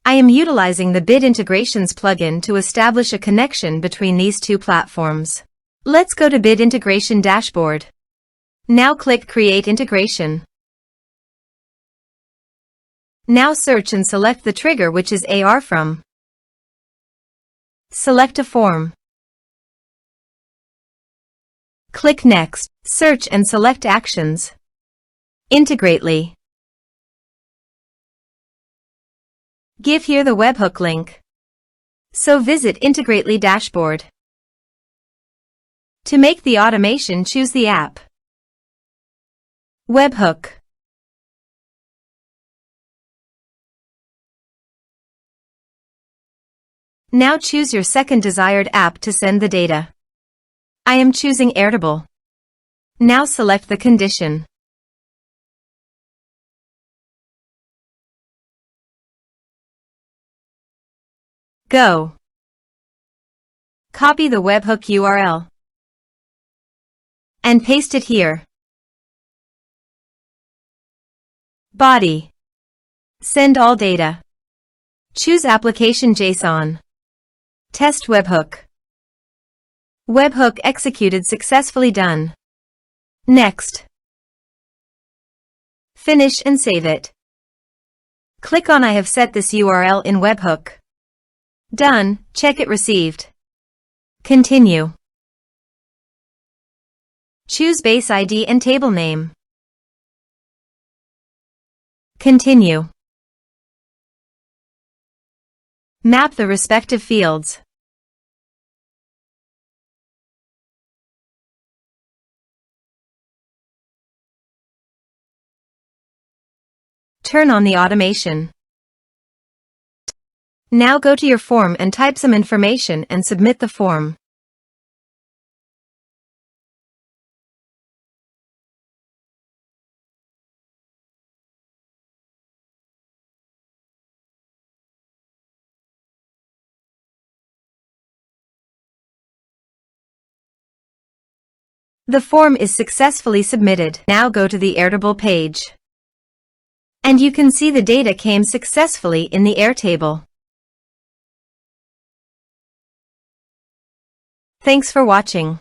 I am utilizing the Bit Integrations plugin to establish a connection between these two platforms. Let's go to Bit Integration Dashboard. Now click Create Integration. Now search and select the trigger, which is ARForms. Select a form. Click Next. Search and select Actions. Integrately. Give here the webhook link. So visit Integrately dashboard. To make the automation, choose the app. Webhook. Now choose your second desired app to send the data. I am choosing Airtable. Now select the condition. Go. Copy the webhook URL and paste it here. Body. Send all data. Choose Application JSON. Test webhook. Webhook executed successfully. Done. Next. Finish and save it. Click on I have set this URL in webhook. Done. Check it received. Continue. Choose base ID and table name. Continue. Map the respective fields. Turn on the automation. Now go to your form and type some information and submit the form. The form is successfully submitted. Now go to the Airtable page. And you can see the data came successfully in the Airtable. Thanks for watching.